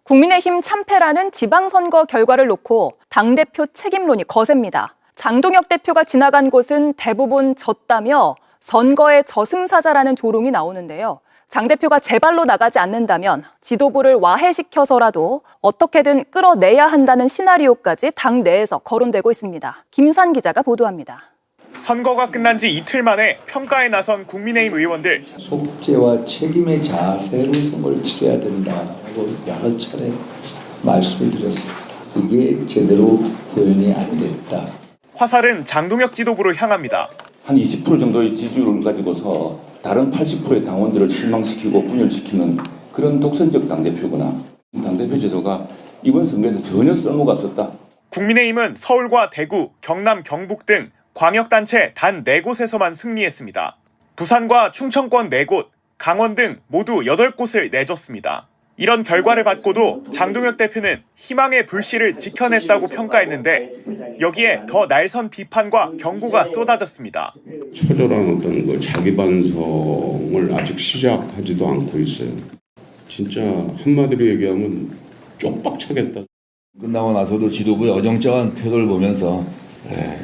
국민의힘 참패라는 지방선거 결과를 놓고 당대표 책임론이 거셉니다. 장동혁 대표가 지나간 곳은 대부분 졌다며 선거의 저승사자라는 조롱이 나오는데요. 장 대표가 제발로 나가지 않는다면 지도부를 와해시켜서라도 어떻게든 끌어내야 한다는 시나리오까지 당 내에서 거론되고 있습니다. 김산 기자가 보도합니다. 선거가 끝난 지 이틀 만에 평가에 나선 국민의힘 의원들. 속죄와 책임의 자세로 선거를 치러야 된다고 여러 차례 말씀을 드렸습니다. 이게 제대로 구현이 안 됐다. 화살은 장동혁 지도부로 향합니다. 한 20% 정도의 지지율을 가지고서 다른 80%의 당원들을 실망시키고 분열시키는 그런 독선적 당대표구나. 당대표 제도가 이번 선거에서 전혀 쓸모가 없었다. 국민의힘은 서울과 대구, 경남, 경북 등 광역단체 단 4곳에서만 승리했습니다. 부산과 충청권 4곳, 강원 등 모두 8곳을 내줬습니다. 이런 결과를 받고도 장동혁 대표는 희망의 불씨를 지켜냈다고 평가했는데 여기에 더 날선 비판과 경고가 쏟아졌습니다. 처절한 어떤 자기 반성을 아직 시작하지도 않고 있어요. 진짜 한마디로 얘기하면 쪽박차겠다. 끝나고 나서도 지도부의 어정쩡한 태도를 보면서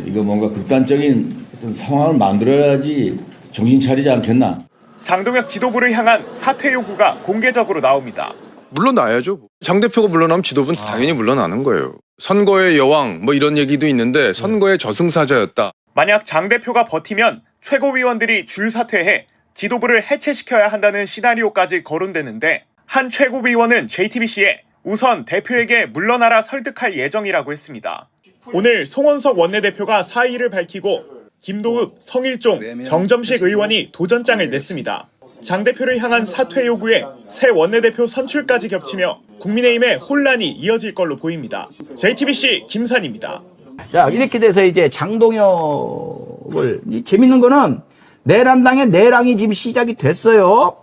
이거 뭔가 극단적인 어떤 상황을 만들어야지 정신 차리지 않겠나. 장동혁 지도부를 향한 사퇴 요구가 공개적으로 나옵니다. 물러나야죠. 장 대표가 물러나면 지도부는 당연히 물러나는 거예요. 선거의 여왕 이런 얘기도 있는데 선거의 저승사자였다. 만약 장 대표가 버티면 최고위원들이 줄 사퇴해 지도부를 해체시켜야 한다는 시나리오까지 거론되는데 한 최고위원은 JTBC에 우선 대표에게 물러나라 설득할 예정이라고 했습니다. 오늘 송원석 원내대표가 사의를 밝히고 김도읍, 성일종, 정점식 의원이 도전장을 냈습니다. 장 대표를 향한 사퇴 요구에 새 원내대표 선출까지 겹치며 국민의힘의 혼란이 이어질 걸로 보입니다. JTBC 김산입니다. 자, 이렇게 돼서 이제 장동혁을 재밌는 거는 내란당의 내랑이 지금 시작이 됐어요.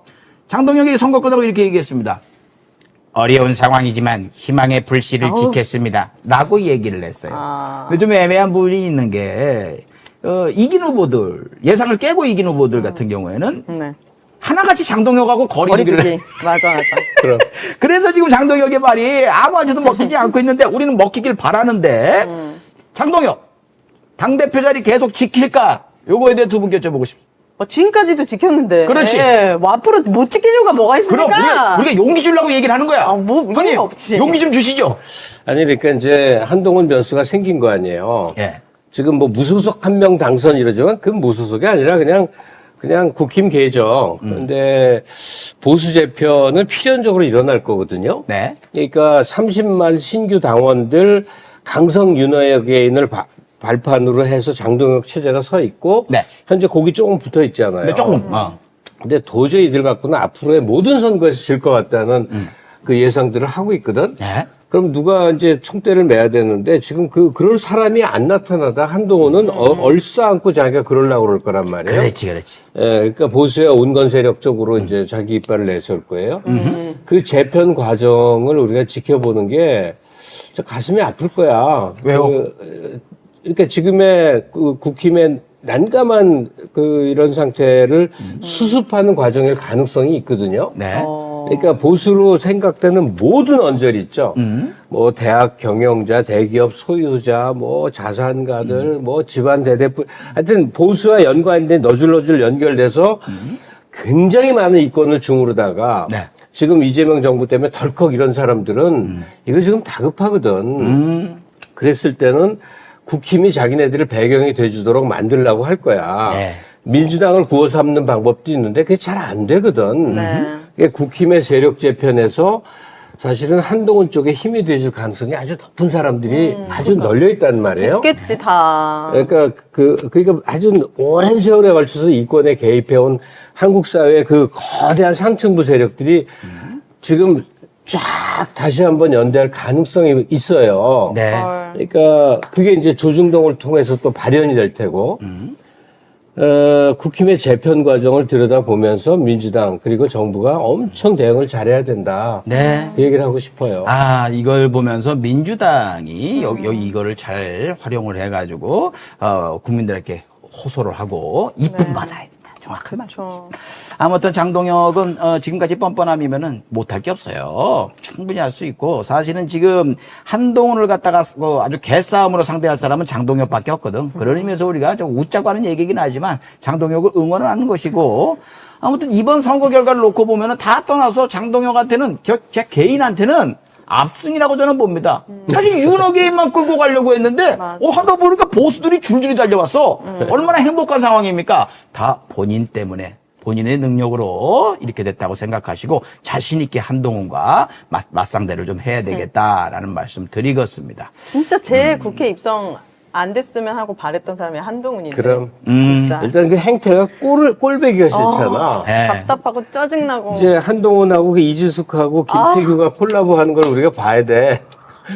장동혁이 선거 끝나고 이렇게 얘기했습니다. 어려운 상황이지만 희망의 불씨를 지켰습니다. 라고 얘기를 했어요. 근데 좀 애매한 부분이 있는 게 이긴 후보들, 예상을 깨고 이긴 후보들 같은 경우에는 하나같이 장동혁하고 거리두기를 해. 맞아. 그래서 지금 장동혁의 말이 아무한테도 먹히지 않고 있는데 우리는 먹히길 바라는데 장동혁 당대표 자리 계속 지킬까? 요거에 대해 두 분께 여쭤보고 싶습니다. 지금까지도 지켰는데. 그렇지. 앞으로 못 지킬 이유가 뭐가 있습니까? 그럼 우리가 용기 주려고 얘기를 하는 거야. 형님, 없지. 용기 좀 주시죠. 아니, 그러니까 이제 한동훈 변수가 생긴 거 아니에요. 예. 지금 무소속 한 명 당선 이러지만 그 무소속이 아니라 그냥 국힘 계정. 근데 보수 재편은 필연적으로 일어날 거거든요. 네. 그러니까 30만 신규 당원들 강성 윤호의 개인을 발판으로 해서 장동혁 체제가 서 있고 네. 현재 거기 조금 붙어 있잖아요. 네, 조금. 근데 도저히 이들 갖고는 앞으로의 모든 선거에서 질 것 같다는 그 예상들을 하고 있거든. 네. 그럼 누가 이제 총대를 매야 되는데 지금 그럴 사람이 안 나타나다 한동훈은 얼싸안고 자기가 그러려고 그럴 거란 말이에요. 그렇지. 예, 그러니까 보수의 온건 세력 쪽으로 이제 자기 이빨을 내세울 거예요. 그 재편 과정을 우리가 지켜보는 게 저 가슴이 아플 거야. 왜요? 그러니까 지금의 그 국힘의 난감한 이런 상태를 수습하는 과정일 가능성이 있거든요. 네. 그러니까 보수로 생각되는 모든 언저리 있죠. 대학 경영자, 대기업 소유자, 자산가들, 집안 대대부, 하여튼 보수와 연관된 너줄너줄 연결돼서 굉장히 많은 이권을 중으로다가 네. 지금 이재명 정부 때문에 덜컥 이런 사람들은 이거 지금 다급하거든. 그랬을 때는 국힘이 자기네들을 배경이 돼주도록 만들려고 할 거야. 네. 민주당을 구워 삼는 방법도 있는데 그게 잘 안 되거든. 네. 국힘의 세력 재편에서 사실은 한동훈 쪽에 힘이 돼줄 가능성이 아주 높은 사람들이 아주 널려 있단 말이에요. 없겠지, 다. 그러니까 그러니까 아주 오랜 세월에 걸쳐서 이권에 개입해온 한국 사회의 그 거대한 상층부 세력들이 지금 쫙 다시 한번 연대할 가능성이 있어요. 네. 그러니까 그게 이제 조중동을 통해서 또 발현이 될 테고, 국힘의 재편 과정을 들여다보면서 민주당 그리고 정부가 엄청 대응을 잘해야 된다. 네. 그 얘기를 하고 싶어요. 이걸 보면서 민주당이 여기 이거를 잘 활용을 해가지고 국민들에게 호소를 하고 이쁨 받아야 된다. 정확하게 말씀하시죠. 아무튼 장동혁은 지금까지 뻔뻔함이면은 못할 게 없어요. 충분히 할 수 있고 사실은 지금 한동훈을 갖다가 아주 개싸움으로 상대할 사람은 장동혁밖에 없거든. 그런 의미에서 우리가 좀 웃자고 하는 얘기긴 하지만 장동혁을 응원을 하는 것이고 아무튼 이번 선거 결과를 놓고 보면은 다 떠나서 장동혁한테는 제 개인한테는 압승이라고 저는 봅니다. 사실 윤호개인만 끌고 가려고 했는데, 하다 보니까 보수들이 줄줄이 달려왔어. 얼마나 행복한 상황입니까? 다 본인 때문에, 본인의 능력으로 이렇게 됐다고 생각하시고, 자신있게 한동훈과 맞상대를 좀 해야 되겠다라는 말씀 드리겠습니다. 진짜 제 국회 입성 안 됐으면 하고 바랬던 사람이 한동훈인데. 그럼. 진짜. 일단 그 행태가 꼴배기가 싫잖아. 네. 답답하고 짜증나고. 이제 한동훈하고 그 이지숙하고 김태규가 콜라보하는 걸 우리가 봐야 돼.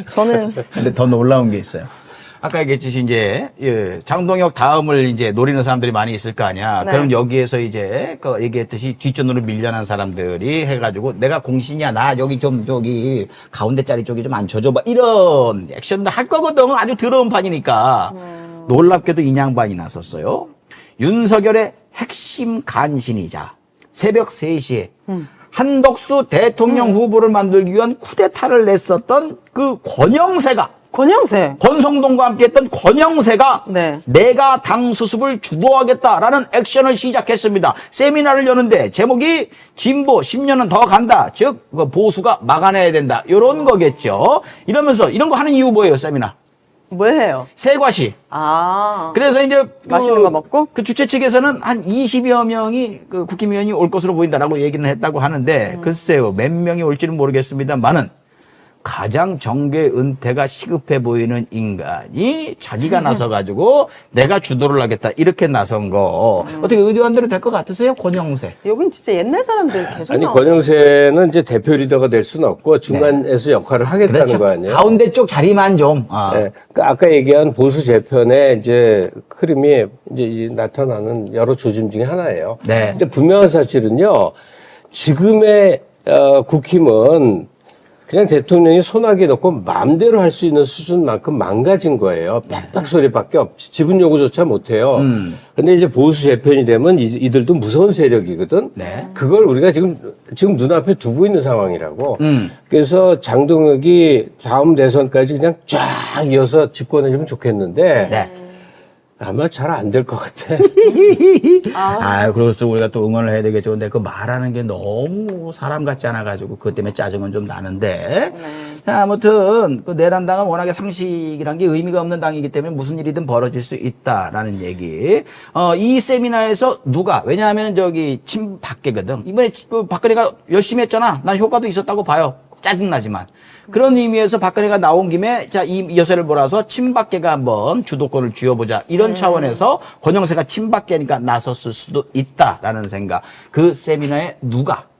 저는 근데 더 놀라운 게 있어요. 아까 얘기했듯이 이제 장동혁 다음을 이제 노리는 사람들이 많이 있을 거 아니야. 네. 그럼 여기에서 이제 그 얘기했듯이 뒷전으로 밀려난 사람들이 해가지고 내가 공신이야 나 여기 좀 저기 가운데 자리 쪽에 좀 앉혀줘봐 이런 액션도 할 거거든. 아주 더러운 판이니까. 놀랍게도 인양반이 나섰어요. 윤석열의 핵심 간신이자 새벽 3시에 한덕수 대통령 후보를 만들기 위한 쿠데타를 냈었던 그 권영세가 권성동과 함께했던 권영세가 네. 내가 당 수습을 주도하겠다라는 액션을 시작했습니다. 세미나를 여는데 제목이 진보 10년은 더 간다. 즉 보수가 막아내야 된다. 이런 거겠죠. 이러면서 이런 거 하는 이유 뭐예요, 세미나? 뭐예요? 세과시. 그래서 이제 맛있는 거 먹고 그 주최 측에서는 한 20여 명이 그 국힘의원이 올 것으로 보인다라고 얘기는 했다고 하는데 글쎄요 몇 명이 올지는 모르겠습니다만은 가장 정계 은퇴가 시급해 보이는 인간이 자기가 나서가지고 내가 주도를 하겠다 이렇게 나선 거 어떻게 의도한 대로 될 것 같으세요, 권영세? 여긴 진짜 옛날 사람들 계속 아니, 나오고. 권영세는 이제 대표 리더가 될 수는 없고 중간에서 역할을 하겠다는 그렇죠. 거 아니에요? 가운데 쪽 자리만 좀. 네. 그러니까 아까 얘기한 보수 재편의 이제 흐름이 이제 나타나는 여러 조짐 중에 하나예요. 네. 근데 분명한 사실은요, 지금의 국힘은 그냥 대통령이 소나기 넣고 마음대로 할 수 있는 수준만큼 망가진 거예요. 빽빽 소리밖에 없지. 지분 요구조차 못해요. 근데 이제 보수 재편이 되면 이들도 무서운 세력이거든. 네. 그걸 우리가 지금 눈앞에 두고 있는 상황이라고. 그래서 장동혁이 다음 대선까지 그냥 쫙 이어서 집권해주면 좋겠는데. 네. 아마 잘 안 될 것 같아. 그래서 우리가 또 응원을 해야 되겠죠. 근데 그 말하는 게 너무 사람 같지 않아가지고 그것 때문에 짜증은 좀 나는데. 자, 아무튼 그 내란당은 워낙에 상식이란 게 의미가 없는 당이기 때문에 무슨 일이든 벌어질 수 있다라는 얘기. 이 세미나에서 왜냐하면 저기 친박계거든. 이번에 그 박근혜가 열심히 했잖아. 난 효과도 있었다고 봐요. 짜증나지만. 그런 의미에서 박근혜가 나온 김에 자, 이 여세를 몰아서 친박계가 한번 주도권을 쥐어보자. 이런 차원에서 권영세가 친박계니까 나섰을 수도 있다라는 생각. 그 세미나에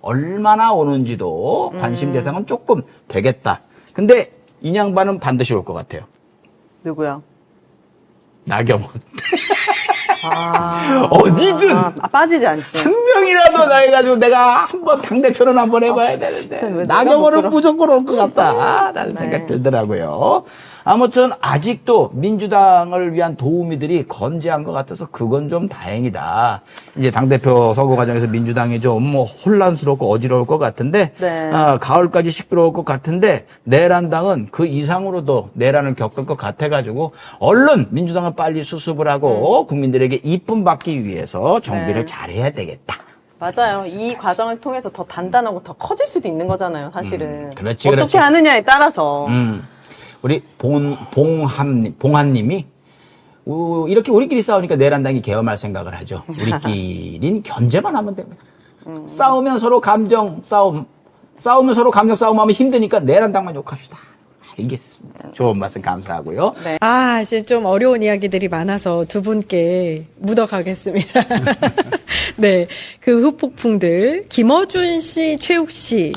얼마나 오는지도 관심 대상은 조금 되겠다. 근데 이 양반은 반드시 올 것 같아요. 누구요? 나경원. 어디든 빠지지 않지. 한 명이라도 나 해가지고 내가 한번 당대표는 한번 해봐야 되는데 나경원은 무조건 올 것 같다라는 생각 들더라고요. 아무튼 아직도 민주당을 위한 도우미들이 건재한 것 같아서 그건 좀 다행이다. 이제 당대표 선거 과정에서 민주당이 좀 혼란스럽고 어지러울 것 같은데 가을까지 시끄러울 것 같은데 내란당은 그 이상으로도 내란을 겪을 것 같아가지고 얼른 민주당은 빨리 수습을 하고 국민들에게 이쁨 받기 위해서 정비를 잘해야 되겠다. 맞아요. 이 과정을 통해서 더 단단하고 더 커질 수도 있는 거잖아요, 사실은. 그렇지, 어떻게 그렇지. 하느냐에 따라서. 우리 봉한님이 이렇게 우리끼리 싸우니까 내란당이 계엄할 생각을 하죠. 우리끼린 견제만 하면 됩니다. 싸우면 서로 감정 싸우면 서로 감정 싸움하면 힘드니까 내란당만 욕합시다. 알겠습니다. 좋은 말씀 감사하고요. 네. 이제 좀 어려운 이야기들이 많아서 두 분께 묻어가겠습니다. 네. 그 후폭풍들, 김어준 씨, 최욱 씨,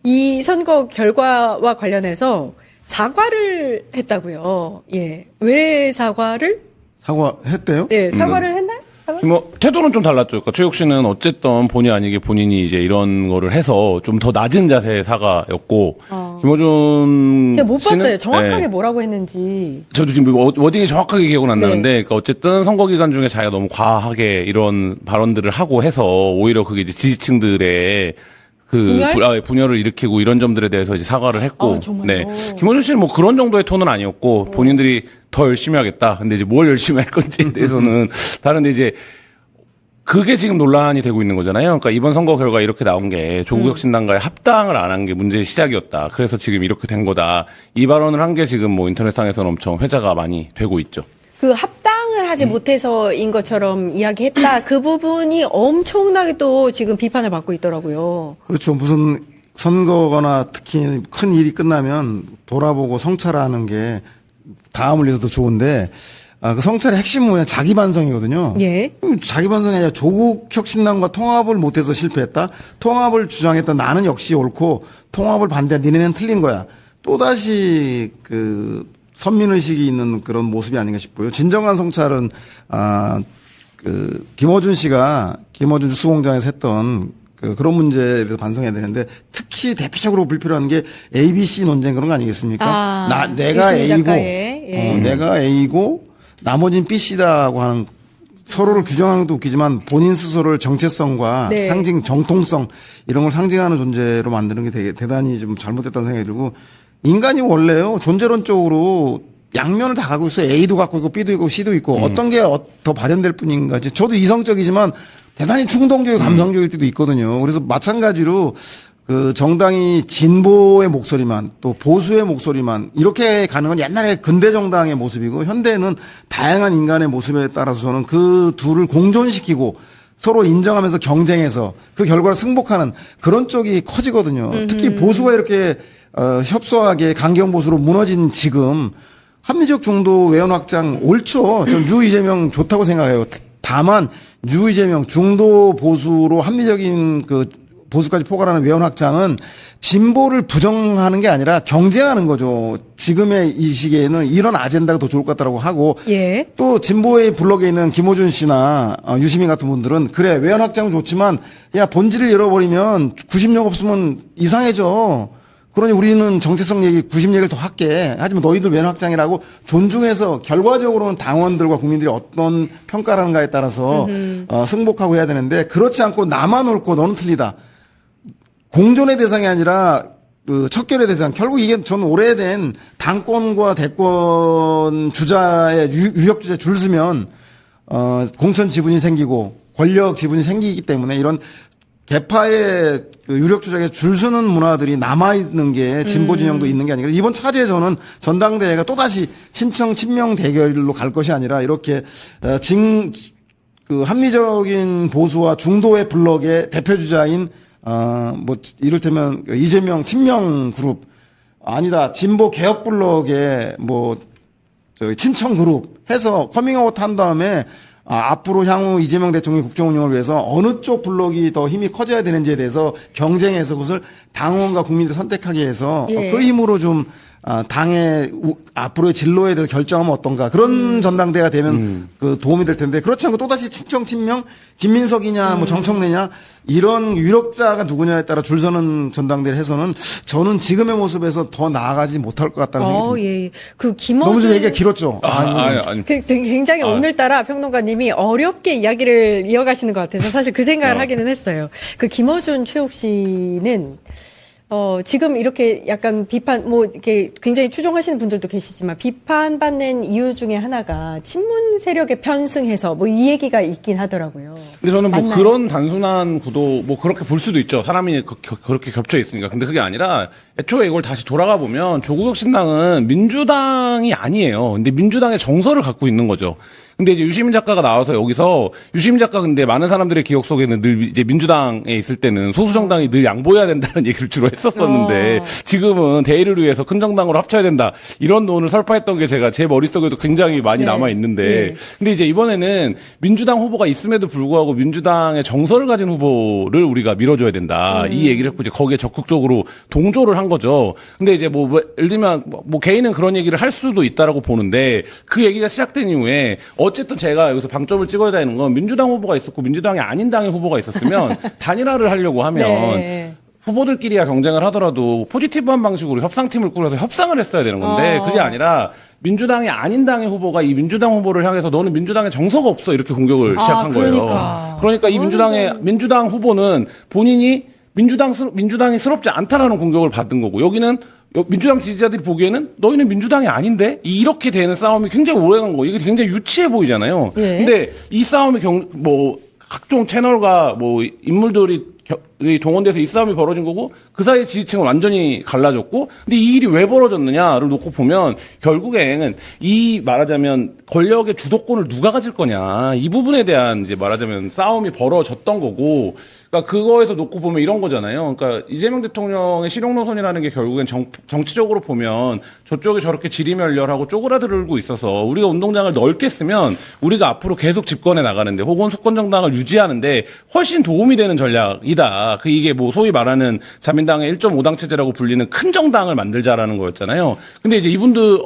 이 선거 결과와 관련해서 사과를 했다고요. 예. 왜 사과를? 사과했대요? 네, 사과를 했나요? 뭐 태도는 좀 달랐죠. 그러니까 최욱 씨는 어쨌든 본의 아니게 본인이 이제 이런 거를 해서 좀 더 낮은 자세의 사과였고 김어준 제가 못 씨는 봤어요. 정확하게 네. 뭐라고 했는지. 저도 지금 워딩이 정확하게 기억은 안 네. 나는데, 그러니까 어쨌든 선거 기간 중에 자기가 너무 과하게 이런 발언들을 하고 해서 오히려 그게 이제 지지층들의 분열을 일으키고 이런 점들에 대해서 이제 사과를 했고, 네. 김어준 씨는 뭐 그런 정도의 톤은 아니었고, 본인들이 더 열심히 하겠다. 근데 이제 뭘 열심히 할 건지에 대해서는 다른데 이제 그게 지금 논란이 되고 있는 거잖아요. 그러니까 이번 선거 결과 이렇게 나온 게 조국 혁신당과의 합당을 안 한 게 문제의 시작이었다. 그래서 지금 이렇게 된 거다. 이 발언을 한 게 지금 뭐 인터넷상에서는 엄청 회자가 많이 되고 있죠. 그 합당을 하지 못해서인 것처럼 이야기했다. 그 부분이 엄청나게 또 지금 비판을 받고 있더라고요. 그렇죠. 무슨 선거거나 특히 큰 일이 끝나면 돌아보고 성찰하는 게 다음을 위해서 더 좋은데, 그 성찰의 핵심은 뭐냐? 자기 반성이거든요. 예. 자기 반성이 아니라 조국 혁신당과 통합을 못해서 실패했다. 통합을 주장했다. 나는 역시 옳고 통합을 반대한 니네는 틀린 거야. 또다시 그 선민의식이 있는 그런 모습이 아닌가 싶고요. 진정한 성찰은 김어준 씨가 김어준 뉴스공장에서 했던 그런 문제에 대해서 반성해야 되는데, 특히 대표적으로 불필요한 게 ABC 논쟁 그런 거 아니겠습니까? 내가 A고, 내가 A고 나머지는 B씨라고 하는, 서로를 규정하는 것도 웃기지만 본인 스스로를 정체성과 네. 상징, 정통성 이런 걸 상징하는 존재로 만드는 게 되게 대단히 좀 잘못됐다는 생각이 들고, 인간이 원래요 존재론적으로 양면을 다 갖고 있어요. A도 갖고 있고 B도 있고 C도 있고 어떤 게 더 발현될 뿐인가. 저도 이성적이지만 대단히 충동적이고 감성적일 때도 있거든요. 그래서 마찬가지로 그 정당이 진보의 목소리만 또 보수의 목소리만 이렇게 가는 건 옛날에 근대 정당의 모습이고, 현대는 다양한 인간의 모습에 따라서는 그 둘을 공존시키고 서로 인정하면서 경쟁해서 그 결과를 승복하는 그런 쪽이 커지거든요. 특히 보수가 이렇게 협소하게 강경 보수로 무너진 지금 합리적 중도 외연 확장 옳죠. 전 유 이재명 좋다고 생각해요. 다만 유 이재명 중도 보수로 합리적인 그 보수까지 포괄하는 외연 확장은 진보를 부정하는 게 아니라 경쟁하는 거죠. 지금의 이 시기에는 이런 아젠다가 더 좋을 것 같다고 하고, 예. 또 진보의 블록에 있는 김호준 씨나 유시민 같은 분들은 그래 외연 확장은 좋지만 야 본질을 잃어버리면 90력 없으면 이상해져. 그러니 우리는 정체성 얘기, 90 얘기를 더 할게. 하지만 너희들 외연 확장이라고 존중해서 결과적으로는 당원들과 국민들이 어떤 평가를 하는가에 따라서 승복하고 해야 되는데, 그렇지 않고 나만 옳고 너는 틀리다. 공존의 대상이 아니라 그 척결의 대상. 결국 이게 저는 오래된 당권과 대권 주자의 유력 주자에 줄 서면 공천 지분이 생기고 권력 지분이 생기기 때문에 이런 개파의 그 유력 주자에 줄 서는 문화들이 남아있는 게 진보 진영도 있는 게 아니라, 이번 차제에 저는 전당대회가 또다시 친청 친명 대결로 갈 것이 아니라 이렇게 그 합리적인 보수와 중도의 블록의 대표 주자인 뭐 이를테면 이재명 친명 그룹, 아니다 진보 개혁 블록의 뭐 친청 그룹 해서 커밍아웃 한 다음에 앞으로 향후 이재명 대통령의 국정 운영을 위해서 어느 쪽 블록이 더 힘이 커져야 되는지에 대해서 경쟁해서 그것을 당원과 국민들이 선택하게 해서 그 힘으로 좀 당의 앞으로의 진로에 대해서 결정하면 어떤가, 그런 전당대회가 되면 그 도움이 될 텐데, 그렇지 않고 또다시 친청 친명 김민석이냐 뭐 정청래냐 이런 유력자가 누구냐에 따라 줄 서는 전당대회를 해서는 저는 지금의 모습에서 더 나아가지 못할 것 같다는 생각이 듭니다. 예. 그 김어준 너무 좀 얘기가 길었죠. 아니. 굉장히 오늘따라 평론가님이 어렵게 이야기를 이어가시는 것 같아서 사실 그 생각을 하기는 했어요. 그 김어준 최욱 씨는 지금 이렇게 약간 비판, 이렇게 굉장히 추종하시는 분들도 계시지만 비판받는 이유 중에 하나가 친문 세력에 편승해서 이 얘기가 있긴 하더라고요. 근데 저는 뭐 맞나요? 그런 단순한 구도, 그렇게 볼 수도 있죠. 사람이 그렇게 겹쳐 있으니까. 근데 그게 아니라 애초에 이걸 다시 돌아가 보면 조국 혁신당은 민주당이 아니에요. 근데 민주당의 정서를 갖고 있는 거죠. 근데 이제 유시민 작가가 나와서 여기서, 유시민 작가 근데 많은 사람들의 기억 속에는 늘 이제 민주당에 있을 때는 소수 정당이 늘 양보해야 된다는 얘기를 주로 했었었는데, 지금은 대의를 위해서 큰 정당으로 합쳐야 된다, 이런 논을 설파했던 게 제 머릿속에도 굉장히 많이 남아 있는데, 근데 이제 이번에는 민주당 후보가 있음에도 불구하고 민주당의 정서를 가진 후보를 우리가 밀어줘야 된다, 이 얘기를 했고 이제 거기에 적극적으로 동조를 한 한 거죠. 근데 이제 뭐 예를 들면 뭐 개인은 그런 얘기를 할 수도 있다라고 보는데 그 얘기가 시작된 이후에 어쨌든 제가 여기서 방점을 찍어야 되는 건 민주당 후보가 있었고 민주당이 아닌 당의 후보가 있었으면 단일화를 하려고 하면 네. 후보들끼리야 경쟁을 하더라도 포지티브한 방식으로 협상팀을 꾸려서 협상을 했어야 되는 건데 그게 아니라 민주당이 아닌 당의 후보가 이 민주당 후보를 향해서 너는 민주당에 정서가 없어 이렇게 공격을 시작한 거예요. 그러니까 이 민주당 후보는 본인이 민주당이 스럽지 않다라는 공격을 받은 거고 여기는 민주당 지지자들이 보기에는 너희는 민주당이 아닌데 이렇게 되는 싸움이 굉장히 오래간 거. 이게 굉장히 유치해 보이잖아요. 예. 근데 이 싸움이 각종 채널과 인물들이 동원돼서 이 싸움이 벌어진 거고 그 사이에 지지층은 완전히 갈라졌고 근데 이 일이 왜 벌어졌느냐를 놓고 보면 결국에는 이 말하자면 권력의 주도권을 누가 가질 거냐 이 부분에 대한 이제 말하자면 싸움이 벌어졌던 거고 그러니까 그거에서 놓고 보면 이런 거잖아요. 그러니까 이재명 대통령의 실용 노선이라는 게 결국엔 정치적으로 보면 저쪽이 저렇게 지리멸렬하고 쪼그라들고 있어서 우리가 운동장을 넓게 쓰면 우리가 앞으로 계속 집권해 나가는데 혹은 수권정당을 유지하는데 훨씬 도움이 되는 전략이다. 이게 뭐 소위 말하는 자민당의 1.5당 체제라고 불리는 큰 정당을 만들자라는 거였잖아요. 근데 이제 이분들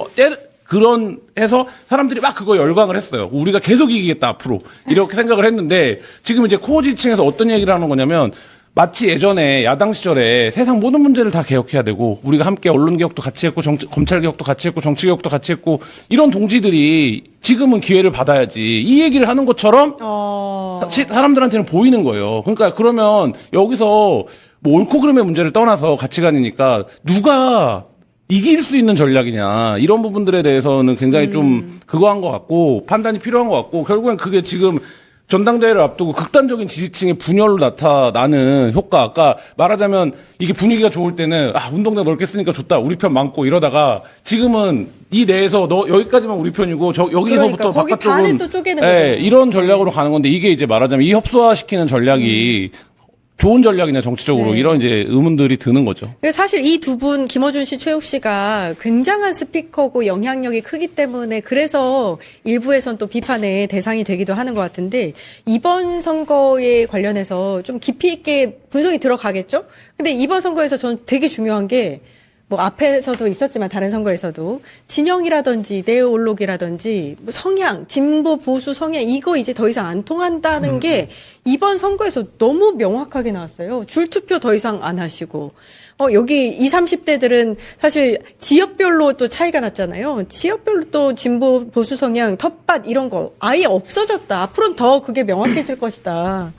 그런 해서 사람들이 막 그거 열광을 했어요. 우리가 계속 이기겠다 앞으로 이렇게 생각을 했는데 지금 이제 코어 지지층에서 어떤 얘기를 하는 거냐면 마치 예전에 야당 시절에 세상 모든 문제를 다 개혁해야 되고 우리가 함께 언론 개혁도 같이 했고 검찰 개혁도 같이 했고 정치 개혁도 같이 했고 이런 동지들이 지금은 기회를 받아야지 이 얘기를 하는 것처럼 사람들한테는 보이는 거예요. 그러니까 그러면 여기서 뭐 옳고 그름의 문제를 떠나서 가치관이니까 누가 이길 수 있는 전략이냐 이런 부분들에 대해서는 굉장히 좀 그거 한 것 같고 판단이 필요한 것 같고 결국엔 그게 지금 전당대회를 앞두고 극단적인 지지층의 분열로 나타나는 효과. 아까 말하자면 이게 분위기가 좋을 때는 운동장 넓게 쓰니까 좋다. 우리 편 많고 이러다가 지금은 이 내에서 너 여기까지만 우리 편이고 여기서부터 거기 바깥쪽은 반은 또 쪼개는 거죠. 이런 전략으로 가는 건데 이게 이제 말하자면 이 협소화시키는 전략이 좋은 전략이냐 정치적으로 이런 이제 의문들이 드는 거죠. 사실 이 두 분 김어준 씨, 최욱 씨가 굉장한 스피커고 영향력이 크기 때문에 그래서 일부에선 또 비판의 대상이 되기도 하는 것 같은데 이번 선거에 관련해서 좀 깊이 있게 분석이 들어가겠죠? 근데 이번 선거에서 저는 되게 중요한 게 뭐 앞에서도 있었지만 다른 선거에서도 진영이라든지 네오올록이라든지 뭐 성향, 진보 보수 성향 이거 이제 더 이상 안 통한다는 게 이번 선거에서 너무 명확하게 나왔어요. 줄투표 더 이상 안 하시고 여기 20, 30대들은 사실 지역별로 또 차이가 났잖아요. 지역별로 또 진보 보수 성향, 텃밭 이런 거 아예 없어졌다. 앞으로는 더 그게 명확해질 것이다.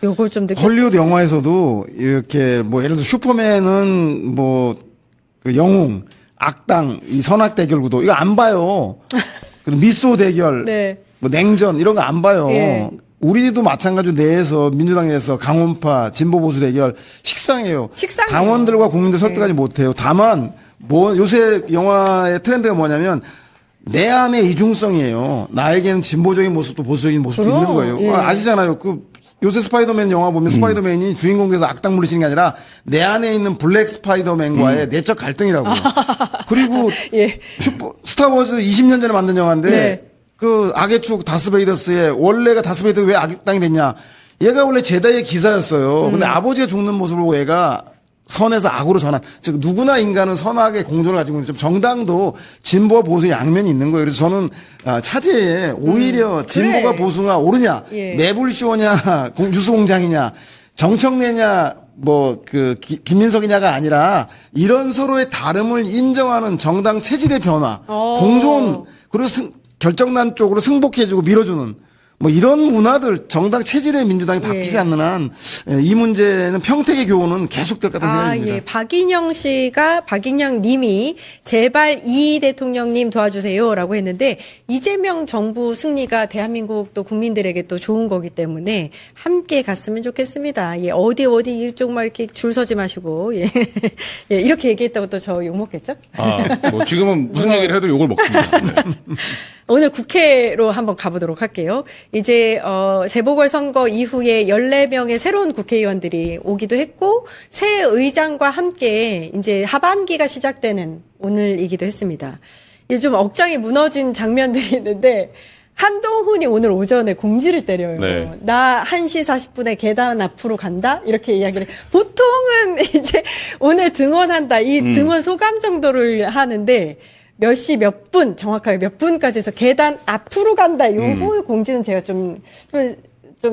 요걸 좀 헐리우드 영화에서도 이렇게 뭐 예를 들어 슈퍼맨은 뭐 그 영웅, 악당, 이 선악 대결 구도 이거 안 봐요. 미소 대결, 뭐 냉전 이런 거 안 봐요. 우리도 마찬가지로 내에서 민주당 내에서 강원파, 진보 보수 대결 식상해요. 당원들과 국민들 설득하지 못해요. 다만 뭐 요새 영화의 트렌드가 뭐냐면 내 안의 이중성이에요. 나에게는 진보적인 모습도 보수적인 모습도 있는 거예요. 아시잖아요. 요새 스파이더맨 영화 보면 스파이더맨이 주인공 돼서 악당 물리치는 게 아니라 내 안에 있는 블랙 스파이더맨과의 내적 갈등이라고. 그리고 스타워즈 20년 전에 만든 영화인데 그 악의 축 다스베이더스의 원래가 다스베이더스 왜 악당이 됐냐. 얘가 원래 제다이의 기사였어요. 근데 아버지가 죽는 모습을 보고 얘가 선에서 악으로 전환. 즉 누구나 인간은 선악의 공존을 가지고 있는 좀 정당도 진보와 보수의 양면이 있는 거예요. 그래서 저는 차제에 오히려 진보가 보수가 오르냐, 매불쇼냐, 뉴스공장이냐, 정청래냐, 김민석이냐가 아니라 이런 서로의 다름을 인정하는 정당 체질의 변화, 공존 그리고 결정난 쪽으로 승복해주고 밀어주는. 뭐 이런 문화들 정당 체질의 민주당이 바뀌지 않는 한 이 문제는 평택의 교훈은 계속될 것 같다는 생각입니다. 박인영 님이 제발 이 대통령님 도와주세요라고 했는데 이재명 정부 승리가 대한민국 또 국민들에게 또 좋은 거기 때문에 함께 갔으면 좋겠습니다. 어디 일쪽 막 이렇게 줄 서지 마시고 이렇게 얘기했다고 또 저 욕 먹겠죠? 뭐 지금은 무슨 얘기를 해도 욕을 먹습니다. 오늘 국회로 한번 가보도록 할게요. 이제 재보궐선거 이후에 14명의 새로운 국회의원들이 오기도 했고 새 의장과 함께 이제 하반기가 시작되는 오늘이기도 했습니다. 좀 억장이 무너진 장면들이 있는데 한동훈이 오늘 오전에 공지를 때려요. 네. 나 1시 40분에 계단 앞으로 간다? 이렇게 이야기를. 보통은 이제 오늘 등원한다. 이 등원 소감 정도를 하는데 몇 시 몇 분, 정확하게 몇 분까지 해서 계단 앞으로 간다. 요거 공지는 제가 좀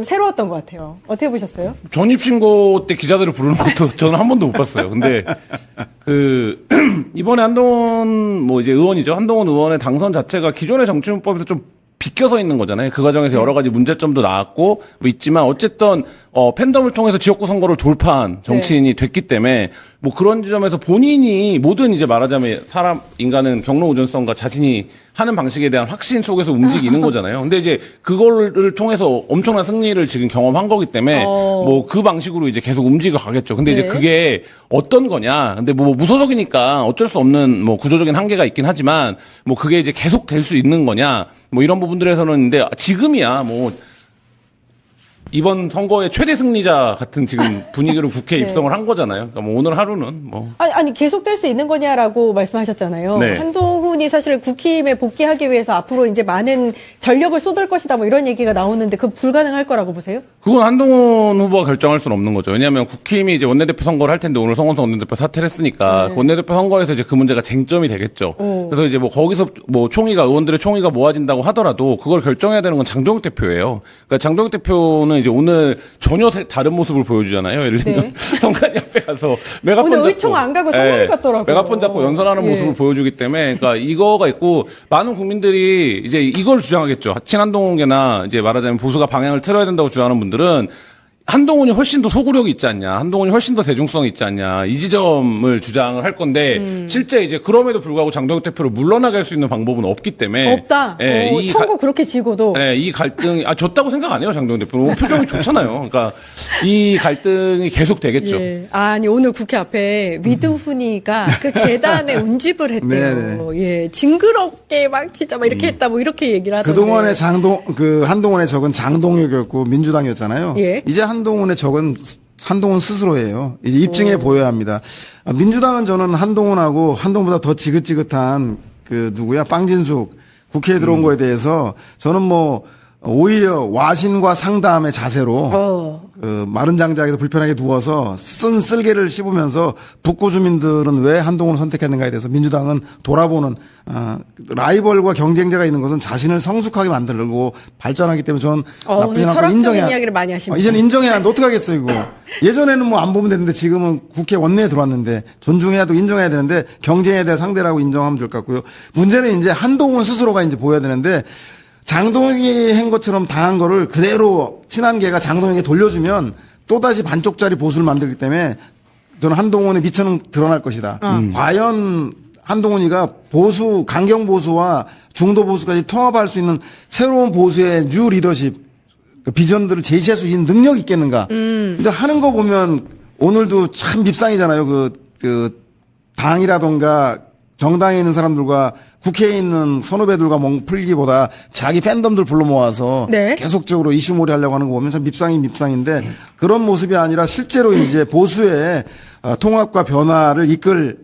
새로웠던 것 같아요. 어떻게 보셨어요? 전입신고 때 기자들을 부르는 것도 저는 한 번도 못 봤어요. 근데, 이번에 한동훈, 이제 의원이죠. 한동훈 의원의 당선 자체가 기존의 정치문법에서 좀 비껴서 있는 거잖아요. 그 과정에서 여러 가지 문제점도 나왔고, 있지만, 어쨌든, 팬덤을 통해서 지역구 선거를 돌파한 정치인이 됐기 때문에, 그런 지점에서 본인이 모든 이제 말하자면 인간은 경로우전성과 자신이 하는 방식에 대한 확신 속에서 움직이는 거잖아요. 근데 이제 그거를 통해서 엄청난 승리를 지금 경험한 거기 때문에 그 방식으로 이제 계속 움직여 가겠죠. 근데 이제 그게 어떤 거냐. 근데 무소속이니까 어쩔 수 없는 구조적인 한계가 있긴 하지만 그게 이제 계속 될 수 있는 거냐. 이런 부분들에서는 근데 지금이야 이번 선거의 최대 승리자 같은 지금 분위기로 국회에 입성을 한 거잖아요. 그러니까 오늘 하루는 아니 계속될 수 있는 거냐라고 말씀하셨잖아요. 네. 한동훈이 사실 국힘에 복귀하기 위해서 앞으로 이제 많은 전력을 쏟을 것이다 이런 얘기가 나오는데 그건 불가능할 거라고 보세요? 그건 한동훈 후보가 결정할 수는 없는 거죠. 왜냐하면 국힘이 이제 원내대표 선거를 할 텐데 오늘 송원석 원내대표 사퇴를 했으니까 그 원내대표 선거에서 이제 그 문제가 쟁점이 되겠죠. 그래서 이제 거기서 총의가 의원들의 총의가 모아진다고 하더라도 그걸 결정해야 되는 건 장동혁 대표예요. 그러니까 장동혁 대표는 이제 오늘 전혀 다른 모습을 보여주잖아요. 예를 들면 성관이 앞에 가서 메가폰 오늘 의총 안 가고 성관이 갔더라고요. 메가폰 잡고 연설하는 모습을 보여주기 때문에 그러니까 이거가 있고 많은 국민들이 이제 이걸 주장하겠죠. 친한동훈계나 이제 말하자면 보수가 방향을 틀어야 된다고 주장하는 분들은 한동훈이 훨씬 더 소구력이 있지 않냐, 한동훈이 훨씬 더 대중성이 있지 않냐, 이 지점을 주장을 할 건데, 실제 이제 그럼에도 불구하고 장동혁 대표를 물러나게 할 수 있는 방법은 없기 때문에. 없다. 선거 그렇게 지고도. 이 갈등이, 졌다고 생각 안 해요, 장동혁 대표는. 표정이 좋잖아요. 그러니까 이 갈등이 계속 되겠죠. 예. 아니, 오늘 국회 앞에 위드훈이가 그 계단에 운집을 했대요. 예. 징그럽게 막 진짜 막 이렇게 했다, 이렇게 얘기를 하던데. 그동안에 한동훈의 적은 장동혁이었고 민주당이었잖아요. 예. 이제 한동훈의 적은 한동훈 스스로예요. 이제 입증해 보여야 합니다. 민주당은 저는 한동훈보다 더 지긋지긋한 빵진숙 국회에 들어온 거에 대해서 저는 오히려 와신과 상담의 자세로 마른 장작에서 불편하게 누워서 쓴 쓸개를 씹으면서 북구 주민들은 왜 한동훈을 선택했는가에 대해서 민주당은 돌아보는 라이벌과 경쟁자가 있는 것은 자신을 성숙하게 만들고 발전하기 때문에 저는 오늘 철학적인 이야기를 많이 하십니다. 이제는 인정해야 하는데 어떡하겠어요 이거. 예전에는 안 보면 되는데 지금은 국회 원내에 들어왔는데 존중해야 되고 인정해야 되는데 경쟁해야 될 상대라고 인정하면 될 것 같고요. 문제는 이제 한동훈 스스로가 이제 보여야 되는데 장동혁이 한 것처럼 당한 거를 그대로 친한계가 장동혁에게 돌려주면 또다시 반쪽짜리 보수를 만들기 때문에 저는 한동훈의 미천은 드러날 것이다. 과연 한동훈이가 강경 보수와 중도 보수까지 통합할 수 있는 새로운 보수의 뉴 리더십 비전들을 제시할 수 있는 능력이 있겠는가. 근데 하는 거 보면 오늘도 참 밉상이잖아요. 당이라던가 정당에 있는 사람들과 국회에 있는 선후배들과 풀기보다 자기 팬덤들 불러 모아서 계속적으로 이슈몰이 하려고 하는 거 보면 참 밉상인데 그런 모습이 아니라 실제로 이제 보수의 통합과 변화를 이끌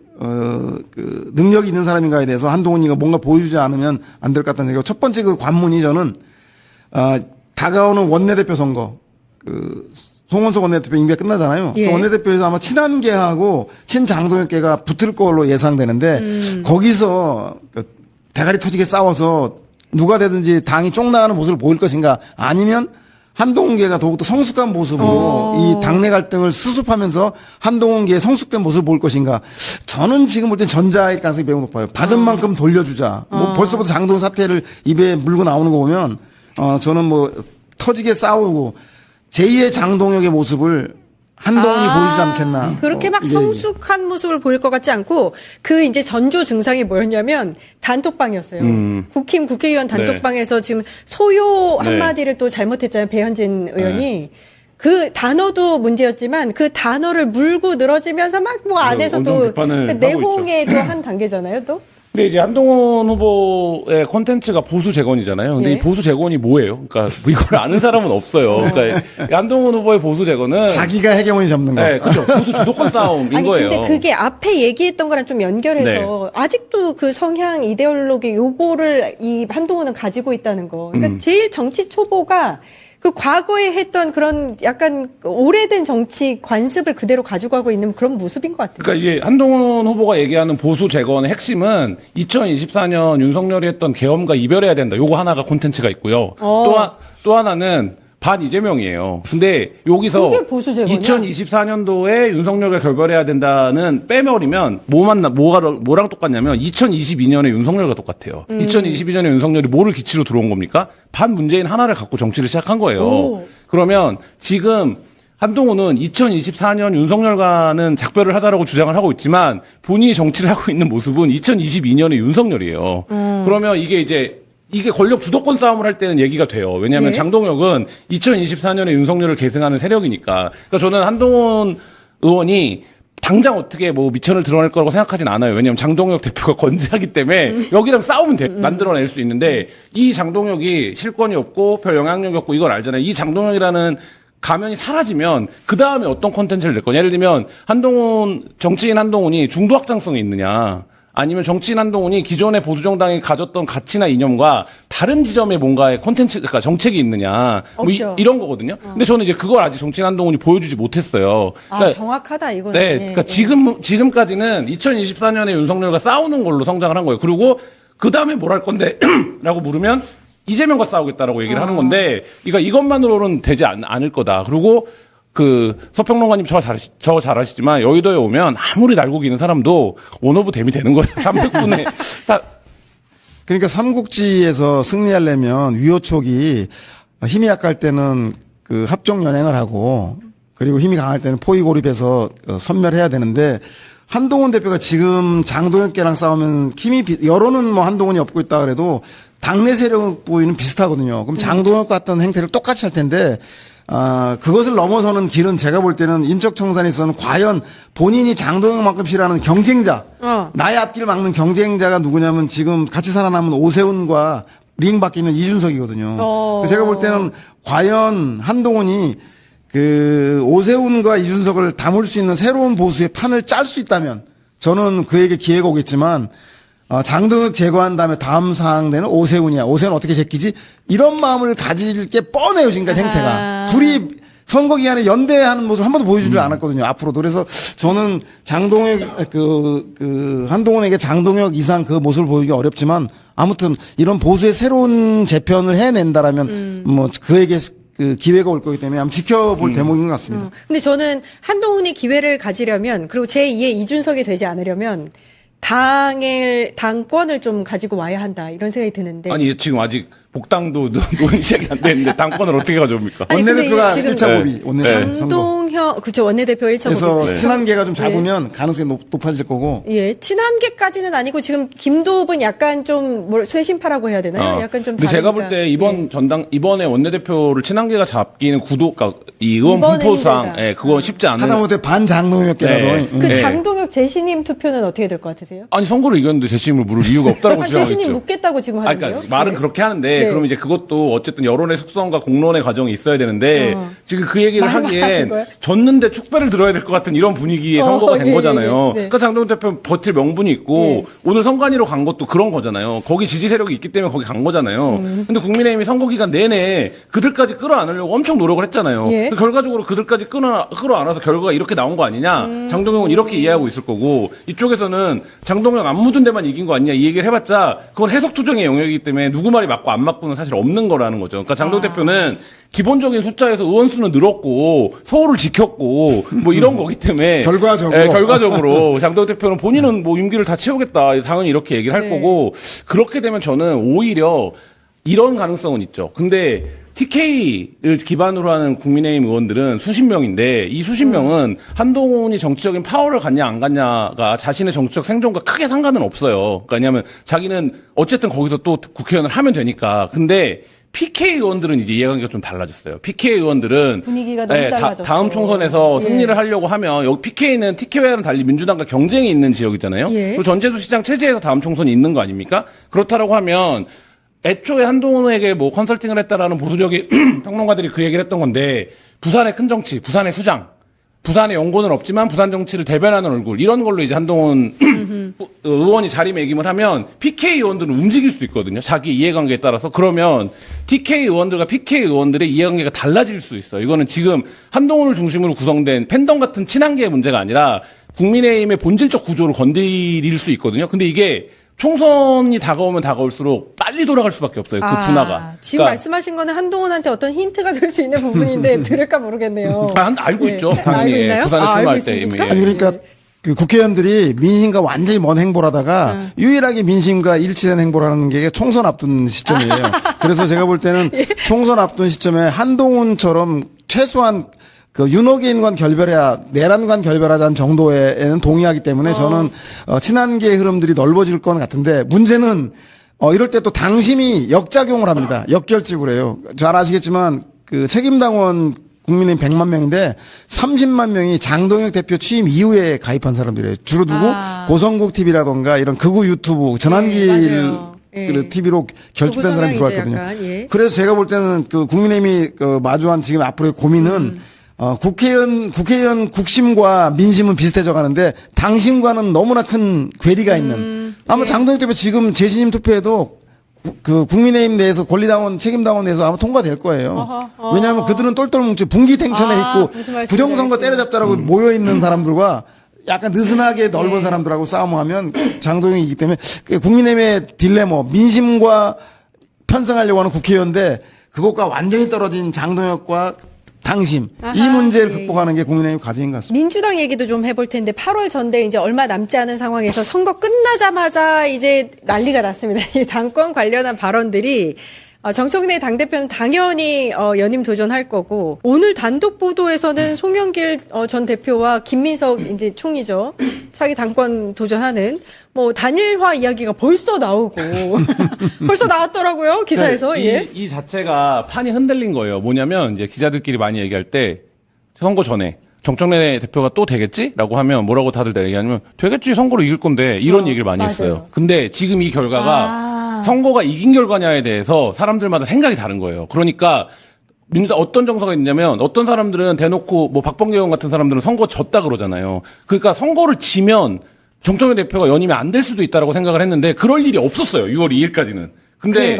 능력이 있는 사람인가에 대해서 한동훈이가 뭔가 보여주지 않으면 안 될 것 같다는 생각. 첫 번째 관문이 저는 다가오는 원내대표 선거 송원석 원내대표 임기가 끝나잖아요. 그 원내대표에서 아마 친한계하고 친장동혁계가 붙을 걸로 예상되는데 거기서 대가리 터지게 싸워서 누가 되든지 당이 쫑나가는 모습을 보일 것인가 아니면 한동훈계가 더욱더 성숙한 모습으로 이 당내 갈등을 수습하면서 한동훈계의 성숙된 모습을 보일 것인가. 저는 지금 볼 땐 전자일 가능성이 매우 높아요. 받은 만큼 돌려주자. 벌써부터 장동훈 사태를 입에 물고 나오는 거 보면 저는 터지게 싸우고 제2의 장동혁의 모습을 한동훈이 보여주지 않겠나. 그렇게 막 성숙한 모습을 보일 것 같지 않고 이제 전조 증상이 뭐였냐면 단톡방이었어요. 국힘 국회의원 단톡방에서 지금 소요 한마디를 또 잘못했잖아요. 배현진 의원이. 그 단어도 문제였지만 그 단어를 물고 늘어지면서 막 안에서 또 내홍의 또 한 단계잖아요, 또. 근데 이제 한동훈 후보의 콘텐츠가 보수 재건이잖아요. 근데 예. 이 보수 재건이 뭐예요? 그러니까 이걸 아는 사람은 없어요. 그러니까 한동훈 후보의 보수 재건은 자기가 헤게모니 잡는 거. 네, 그렇죠. 보수 주도권 싸움인 아니 거예요. 근데 그게 앞에 얘기했던 거랑 좀 연결해서 네. 아직도 그 성향 이데올로기 요거를 이 한동훈은 가지고 있다는 거. 그러니까 제일 정치 초보가 그 과거에 했던 그런 약간 오래된 정치 관습을 그대로 가지고 가고 있는 그런 모습인 것 같아요. 그러니까 이게 한동훈 후보가 얘기하는 보수 재건의 핵심은 2024년 윤석열이 했던 계엄과 이별해야 된다. 요거 하나가 콘텐츠가 있고요. 또 하나는 반 이재명이에요. 근데 여기서 그게 보수 재건이야? 2024년도에 윤석열과 결별해야 된다는 빼버리면 뭐랑 똑같냐면 2022년에 윤석열과 똑같아요. 2022년에 윤석열이 뭐를 기치로 들어온 겁니까? 반 문재인 하나를 갖고 정치를 시작한 거예요. 오. 그러면 지금 한동훈은 2024년 윤석열과는 작별을 하자라고 주장을 하고 있지만 본인이 정치를 하고 있는 모습은 2022년의 윤석열이에요. 그러면 이게 권력 주도권 싸움을 할 때는 얘기가 돼요. 왜냐하면 네. 장동혁은 2024년에 윤석열을 계승하는 세력이니까. 그러니까 저는 한동훈 의원이 당장 어떻게 뭐 미천을 드러낼 거라고 생각하진 않아요. 왜냐하면 장동혁 대표가 건재하기 때문에 여기랑 싸우면 만들어낼 수 있는데 이 장동혁이 실권이 없고 별 영향력이 없고 이걸 알잖아요. 이 장동혁이라는 가면이 사라지면 그 다음에 어떤 콘텐츠를 낼 거냐. 예를 들면 정치인 한동훈이 중도 확장성이 있느냐. 아니면 정치인 한동훈이 기존의 보수정당이 가졌던 가치나 이념과 다른 지점에 뭔가의 콘텐츠, 그러니까 정책이 있느냐. 뭐 이런 거거든요. 근데 저는 이제 그걸 아직 정치인 한동훈이 보여주지 못했어요. 그러니까 정확하다, 이거는. 네. 그러니까 지금까지는 2024년에 윤석열과 싸우는 걸로 성장을 한 거예요. 그리고 그 다음에 뭘 할 건데? 라고 물으면 이재명과 싸우겠다라고 얘기를 하는 건데, 그러니까 이것만으로는 되지 않을 거다. 그리고 서평론가님 저 잘 아시지만 여의도에 오면 아무리 날고 기는 사람도 원오브 댐이 되는 거예요. 300분에. 그러니까 삼국지에서 승리하려면 위호촉이 힘이 약할 때는 그 합종 연행을 하고 그리고 힘이 강할 때는 포위고립해서 섬멸해야 되는데 한동훈 대표가 지금 장동혁계랑 싸우면 여론은 뭐 한동훈이 업고 있다 그래도 당내 세력 부위는 비슷하거든요. 그럼 장동혁 같은 행태를 똑같이 할 텐데 그것을 넘어서는 길은 제가 볼 때는 인적 청산에서는 과연 본인이 장동혁만큼 싫어하는 경쟁자, 나의 앞길 막는 경쟁자가 누구냐면 지금 같이 살아남은 오세훈과 링 밖에 있는 이준석이거든요. 제가 볼 때는 과연 한동훈이 오세훈과 이준석을 담을 수 있는 새로운 보수의 판을 짤 수 있다면 저는 그에게 기회가 오겠지만 장동혁 제거한 다음에 다음 상대는 오세훈이야. 오세훈 어떻게 제끼지? 이런 마음을 가질 게 뻔해요, 지금까지 행태가. 둘이 선거 기간에 연대하는 모습을 한 번도 보여주지 않았거든요, 앞으로도. 그래서 저는 장동혁, 한동훈에게 장동혁 이상 그 모습을 보이기 어렵지만 아무튼 이런 보수의 새로운 재편을 해낸다라면 뭐 그에게 기회가 올 거기 때문에 한번 지켜볼 대목인 것 같습니다. 근데 저는 한동훈이 기회를 가지려면 그리고 제2의 이준석이 되지 않으려면 당권을 좀 가지고 와야 한다 이런 생각이 드는데 아니 지금 아직 복당도 논의 시작이 안 됐는데 당권을 어떻게 가져옵니까? 원내대표가 1차 고비. 장동혁 그렇죠. 원내대표 1차 고비. 그래서 친한계가 좀 잡으면 가능성이 높아질 거고. 예, 친한계까지는 아니고 지금 김도읍은 약간 좀 쇄신파라고 해야 되나요? 약간 좀. 근데 제가 볼 때 이번에 원내대표를 친한계가 잡기는 그러니까 이 의원 분포상 그건 쉽지 않은. 하다못해 반장동혁계라도. 그 장동혁 재신임 투표는 어떻게 될 것 같으세요? 아니 선거를 이겼는데 재신임을 물을 이유가 없다라고 주장하고 있죠. 재신임 묻겠다고 지금 하는데요. 그러니까 말은 그렇게 하는데 그럼 이제 그것도 어쨌든 여론의 숙성과 공론의 과정이 있어야 되는데 지금 그 얘기를 하기엔 졌는데 축배를 들어야 될 것 같은 이런 분위기의 선거가 된 거잖아요. 그러니까 장동혁 대표는 버틸 명분이 있고 오늘 선관위로 간 것도 그런 거잖아요. 거기 지지 세력이 있기 때문에 거기 간 거잖아요. 근데 국민의힘이 선거 기간 내내 그들까지 끌어안으려고 엄청 노력을 했잖아요. 결과적으로 그들까지 끌어안아서 결과가 이렇게 나온 거 아니냐. 장동혁은 이렇게 이해하고 있을 거고 이쪽에서는 장동혁 안 묻은 데만 이긴 거 아니냐 이 얘기를 해봤자 그건 해석 투정의 영역이기 때문에 누구 말이 맞고 안 맞고는 사실 없는 거라는 거죠. 그러니까 장동혁 대표는 기본적인 숫자에서 의원 수는 늘었고 서울을 지켰고 뭐 이런 거기 때문에 결과적으로 장동혁 대표는 본인은 뭐 임기를 다 채우겠다 당연히 이렇게 얘기를 할 거고 그렇게 되면 저는 오히려 이런 가능성은 있죠. 근데 TK를 기반으로 하는 국민의힘 의원들은 수십 명인데 이 수십 명은 한동훈이 정치적인 파워를 갖냐 안 갖냐가 자신의 정치적 생존과 크게 상관은 없어요. 그러니까 왜냐하면 자기는 어쨌든 거기서 또 국회의원을 하면 되니까. 근데 PK 의원들은 이제 이해관계가 좀 달라졌어요. PK 의원들은 분위기가 너무 달라졌어요. 다음 총선에서 예. 승리를 하려고 하면 여기 PK는 TK와는 달리 민주당과 경쟁이 있는 지역이잖아요. 예. 그리고 전재수 시장 체제에서 다음 총선이 있는 거 아닙니까? 그렇다라고 하면 애초에 한동훈에게 뭐 컨설팅을 했다라는 보수적인 평론가들이 그 얘기를 했던 건데 부산의 큰 정치, 부산의 수장, 부산의 연고는 없지만 부산 정치를 대변하는 얼굴 이런 걸로 이제 한동훈 의원이 자리매김을 하면 PK 의원들은 움직일 수 있거든요. 자기 이해관계에 따라서. 그러면 TK 의원들과 PK 의원들의 이해관계가 달라질 수 있어요. 이거는 지금 한동훈을 중심으로 구성된 팬덤 같은 친한계의 문제가 아니라 국민의힘의 본질적 구조를 건드릴 수 있거든요. 근데 이게 총선이 다가오면 다가올수록 빨리 돌아갈 수밖에 없어요. 그 분화가. 지금 말씀하신 거는 한동훈한테 어떤 힌트가 될 수 있는 부분인데 들을까 모르겠네요. 알고 예. 있죠. 당연히. 알고 있나요? 부산에 출마할 때 이미. 아니 그러니까 그 국회의원들이 민심과 완전히 먼 행보를 하다가 유일하게 민심과 일치된 행보를 하는 게 총선 앞둔 시점이에요. 그래서 제가 볼 때는 총선 앞둔 시점에 한동훈처럼 최소한 그 윤호개인간 결별해야 내란간 결별하자는 정도에는 동의하기 때문에 저는 친한계의 흐름들이 넓어질 건 같은데 문제는 이럴 때 또 당심이 역작용을 합니다. 역결집을 해요. 잘 아시겠지만 그 책임당원 국민의힘 100만 명인데 30만 명이 장동혁 대표 취임 이후에 가입한 사람들이에요. 주로 누구? 고성국 TV라던가 이런 극우 유튜브 전환길 TV로 결집된 사람이 들어왔거든요. 그래서 제가 볼 때는 그 국민의힘이 그 마주한 지금 앞으로의 고민은 국회의원 국심과 민심은 비슷해져 가는데 당심과는 너무나 큰 괴리가 있는 아마 장동혁 대표 지금 재신임 투표에도 그 국민의힘 내에서 권리당원 책임당원 내에서 아마 통과될 거예요. 왜냐하면 그들은 똘똘 뭉쳐 분기탱천에 있고 부정선거 때려잡자라고 모여 있는 사람들과 약간 느슨하게 넓은 사람들하고 싸움하면 장동혁이기 때문에 국민의힘의 딜레마 민심과 편성하려고 하는 국회의원인데 그것과 완전히 떨어진 장동혁과 당심 이 문제를 극복하는 게 국민의힘 과제인 것 같습니다. 민주당 얘기도 좀 해볼 텐데 8월 전대 이제 얼마 남지 않은 상황에서 선거 끝나자마자 이제 난리가 났습니다. 이 당권 관련한 발언들이 정청래 당대표는 당연히 연임 도전할 거고 오늘 단독 보도에서는 송영길 전 대표와 김민석 이제 총리죠. 차기 당권 도전하는 뭐 단일화 이야기가 벌써 나오고 벌써 나왔더라고요. 기사에서. 이 자체가 판이 흔들린 거예요. 뭐냐면 이제 기자들끼리 많이 얘기할 때 선거 전에 정청래 대표가 또 되겠지?라고 하면 뭐라고 다들 얘기하냐면 되겠지 선거로 이길 건데 이런 얘기를 많이 했어요. 근데 지금 이 결과가 선거가 이긴 결과냐에 대해서 사람들마다 생각이 다른 거예요. 그러니까 민주당 어떤 정서가 있냐면 어떤 사람들은 대놓고 뭐 박범계 의원 같은 사람들은 선거 졌다 그러잖아요. 그러니까 선거를 지면 정청래 대표가 연임이 안 될 수도 있다라고 생각을 했는데 그럴 일이 없었어요. 6월 2일까지는. 근데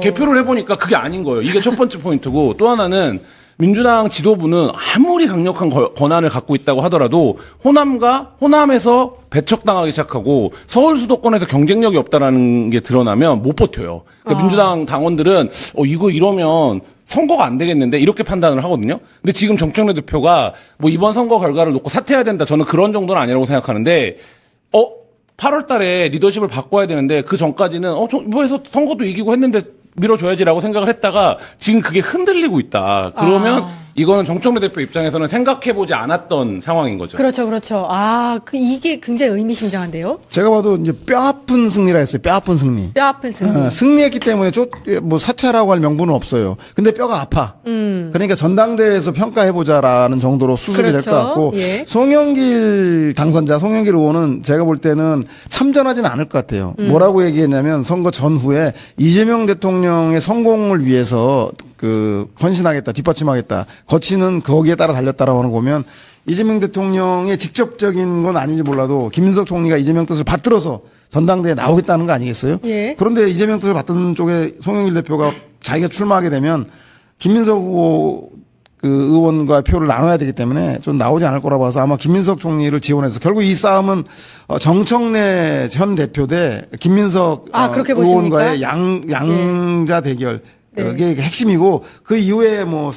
개표를 해보니까 그게 아닌 거예요. 이게 첫 번째 포인트고 또 하나는 민주당 지도부는 아무리 강력한 권한을 갖고 있다고 하더라도 호남에서 배척당하기 시작하고 서울 수도권에서 경쟁력이 없다라는 게 드러나면 못 버텨요. 그러니까 민주당 당원들은 이거 이러면 선거가 안 되겠는데 이렇게 판단을 하거든요. 근데 지금 정청래 대표가 뭐 이번 선거 결과를 놓고 사퇴해야 된다. 저는 그런 정도는 아니라고 생각하는데 8월 달에 리더십을 바꿔야 되는데 그 전까지는 이번에서 선거도 이기고 했는데 밀어줘야지라고 생각을 했다가 지금 그게 흔들리고 있다. 그러면 이거는 정청래 대표 입장에서는 생각해보지 않았던 상황인 거죠. 그렇죠. 이게 굉장히 의미심장한데요. 제가 봐도 이제 뼈 아픈 승리라 했어요. 뼈 아픈 승리. 뼈 아픈 승리. 승리했기 때문에 뭐 사퇴하라고 할 명분은 없어요. 근데 뼈가 아파. 그러니까 전당대회에서 평가해보자라는 정도로 수습이 될 것 같고 송영길 당선자, 송영길 의원은 제가 볼 때는 참전하지는 않을 것 같아요. 뭐라고 얘기했냐면 선거 전후에 이재명 대통령의 성공을 위해서 헌신하겠다, 뒷받침하겠다. 거치는 거기에 따라 달렸다라고 하는 거 보면 이재명 대통령의 직접적인 건 아닌지 몰라도 김민석 총리가 이재명 뜻을 받들어서 전당대회에 나오겠다는 거 아니겠어요? 그런데 이재명 뜻을 받드는 쪽에 송영길 대표가 자기가 출마하게 되면 김민석 후보 의원과 표를 나눠야 되기 때문에 좀 나오지 않을 거라고 봐서 아마 김민석 총리를 지원해서 결국 이 싸움은 정청래 전 대표 대 김민석 의원과의 양자 대결 그게 핵심이고 그 이후에 뭐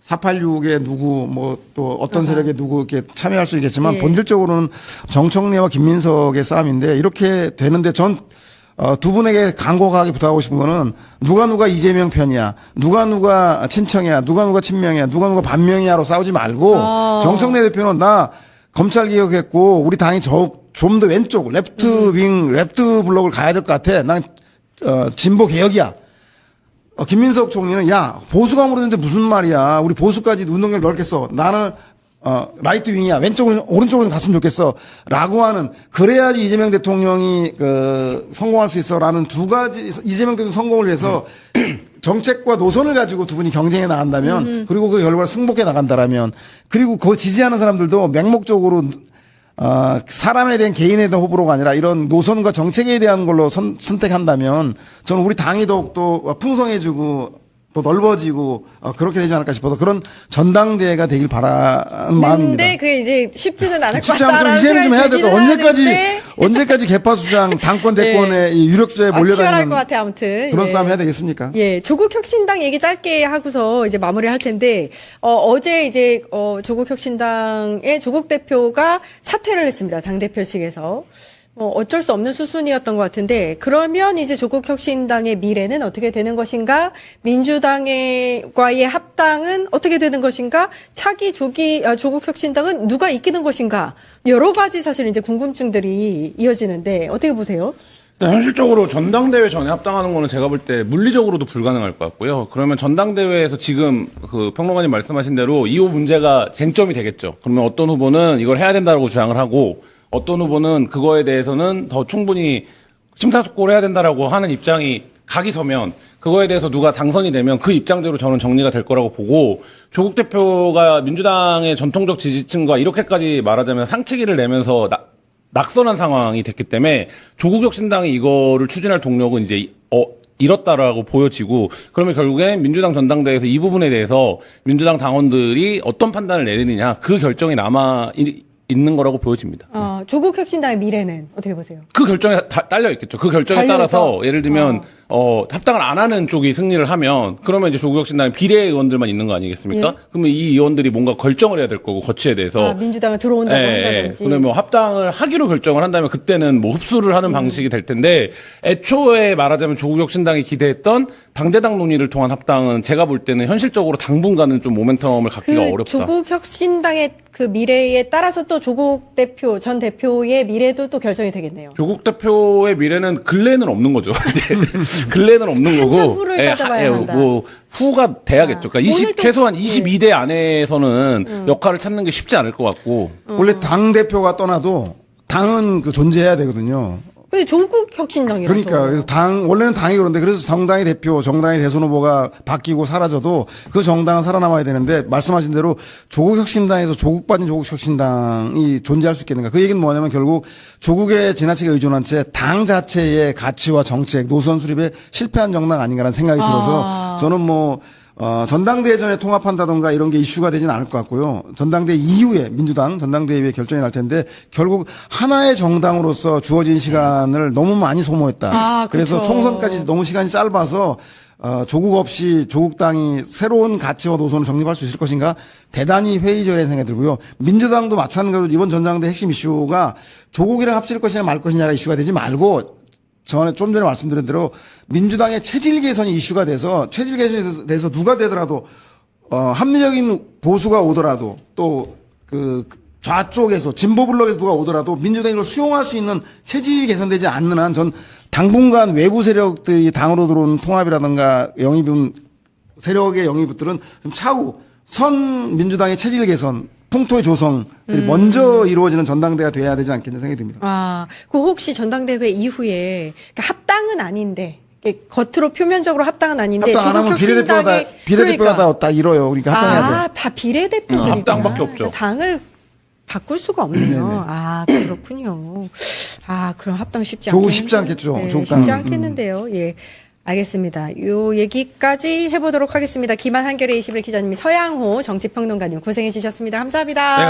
486에 누구 뭐 또 어떤 세력에 누구 이렇게 참여할 수 있겠지만 본질적으로는 정청래와 김민석의 싸움인데 이렇게 되는데 전 두 분에게 간곡하게 부탁하고 싶은 거는 누가 이재명 편이야, 누가 친청이야, 누가 친명이야, 누가 반명이야로 싸우지 말고 정청래 대표는 나 검찰 개혁했고 우리 당이 좀 더 왼쪽 레프트 블록을 가야 될 것 같아. 난 진보 개혁이야. 김민석 총리는 야 보수가 물었는데 무슨 말이야. 우리 보수까지 운동을 넓겠어. 나는 라이트 윙이야. 왼쪽은 오른쪽으로 갔으면 좋겠어. 라고 하는 그래야지 이재명 대통령이 성공할 수 있어라는 두 가지 이재명 대통령 성공을 위해서 정책과 노선을 가지고 두 분이 경쟁에 나간다면 그리고 그 결과를 승복해 나간다라면 그리고 그 지지하는 사람들도 맹목적으로 사람에 대한 개인에 대한 호불호가 아니라 이런 노선과 정책에 대한 걸로 선택한다면 저는 우리 당이 더욱더 풍성해지고 또 넓어지고 그렇게 되지 않을까 싶어서 그런 전당대회가 되길 바라는 마음입니다. 근데 그게 이제 쉽지는 않을 것 쉽지 않지만 같다라는 이제는 좀 해야 될 거. 하는데 언제까지 개파수장 당권 대권의 이 유력수에 치열할 것 몰려다니는 같아 아무튼. 그런 예. 싸움 해야 되겠습니까? 예, 조국 혁신당 얘기 짧게 하고서 이제 마무리할 텐데 어제 이제 조국 혁신당의 조국 대표가 사퇴를 했습니다. 당 대표직에서. 어쩔 수 없는 수순이었던 것 같은데 그러면 이제 조국 혁신당의 미래는 어떻게 되는 것인가? 민주당과의 합당은 어떻게 되는 것인가? 차기 조국 혁신당은 누가 이끄는 것인가? 여러 가지 사실 이제 궁금증들이 이어지는데 어떻게 보세요? 현실적으로 전당대회 전에 합당하는 거는 제가 볼 때 물리적으로도 불가능할 것 같고요. 그러면 전당대회에서 지금 그 평론가님 말씀하신 대로 이 문제가 쟁점이 되겠죠. 그러면 어떤 후보는 이걸 해야 된다고 주장을 하고 어떤 후보는 그거에 대해서는 더 충분히 심사숙고를 해야 된다라고 하는 입장이 각이 서면 그거에 대해서 누가 당선이 되면 그 입장대로 저는 정리가 될 거라고 보고 조국 대표가 민주당의 전통적 지지층과 이렇게까지 말하자면 상체기를 내면서 낙선한 상황이 됐기 때문에 조국 혁신당이 이거를 추진할 동력은 이제 잃었다라고 보여지고 그러면 결국엔 민주당 전당대회에서 이 부분에 대해서 민주당 당원들이 어떤 판단을 내리느냐 그 결정이 남아 있는 거라고 보여집니다. 조국 혁신당의 미래는 어떻게 보세요? 그 결정에 딸려 있겠죠. 그 결정에 따라서 예를 들면 합당을 안 하는 쪽이 승리를 하면 그러면 이제 조국 혁신당의 비례 의원들만 있는 거 아니겠습니까? 예. 그러면 이 의원들이 뭔가 결정을 해야 될 거고 거치에 대해서 민주당을 들어온다고 한다든지. 그러면 뭐 합당을 하기로 결정을 한다면 그때는 뭐 흡수를 하는 방식이 될 텐데 애초에 말하자면 조국 혁신당이 기대했던 당대당 논의를 통한 합당은 제가 볼 때는 현실적으로 당분간은 좀 모멘텀을 갖기가 어렵다. 조국 혁신당의 그 미래에 따라서 또 조국 대표, 전 대표의 미래도 또 결정이 되겠네요. 조국 대표의 미래는 근래는 없는 거죠. 근래는 없는 거고. 후를 따져봐야 한다. 뭐 후가 돼야겠죠. 그러니까 최소한 22대 안에서는 역할을 찾는 게 쉽지 않을 것 같고. 원래 당 대표가 떠나도 당은 존재해야 되거든요. 근데 조국 혁신당이라서. 그러니까 원래는 당이 그런데 그래서 정당의 대표, 정당의 대선 후보가 바뀌고 사라져도 그 정당은 살아남아야 되는데 말씀하신 대로 조국 혁신당에서 조국 빠진 조국 혁신당이 존재할 수 있겠는가? 그 얘기는 뭐냐면 결국 조국에 지나치게 의존한 채 당 자체의 가치와 정책, 노선 수립에 실패한 정당 아닌가라는 생각이 들어서 저는 전당대회 전에 통합한다던가 이런 게 이슈가 되지는 않을 것 같고요. 전당대회 이후에 민주당 전당대회에 결정이 날 텐데 결국 하나의 정당으로서 주어진 시간을 너무 많이 소모했다. 그래서 총선까지 너무 시간이 짧아서 조국 없이 조국당이 새로운 가치와 노선을 정립할 수 있을 것인가 대단히 회의적인 생각이 들고요. 민주당도 마찬가지로 이번 전당대회 핵심 이슈가 조국이랑 합칠 것이냐 말 것이냐가 이슈가 되지 말고 좀 전에 말씀드린 대로 민주당의 체질 개선이 이슈가 돼서 체질 개선에 대해서 누가 되더라도 합리적인 보수가 오더라도 또 그 좌쪽에서 진보 블록에서 누가 오더라도 민주당이 이걸 수용할 수 있는 체질이 개선되지 않는 한 전 당분간 외부 세력들이 당으로 들어온 통합이라든가 세력의 영입들은 좀 차후 선 민주당의 체질 개선 풍토의 조성들이 먼저 이루어지는 전당대회가 돼야 되지 않겠냐 생각이 듭니다. 그 혹시 전당대회 이후에 그러니까 합당은 아닌데 겉으로 표면적으로 합당은 아닌데 합당 안 하면 비례대표가 다 잃어요. 그러니까 합당해야 돼. 다 비례대표들이 합당밖에 없죠. 당을 바꿀 수가 없네요. 그렇군요. 그럼 합당 쉽지 않겠네요. 쉽지 않겠죠. 네, 쉽지 않겠는데요. 예. 알겠습니다. 요 얘기까지 해보도록 하겠습니다. 기만 한겨레 21 기자님이 서양호 정치평론가님 고생해 주셨습니다. 감사합니다. 네,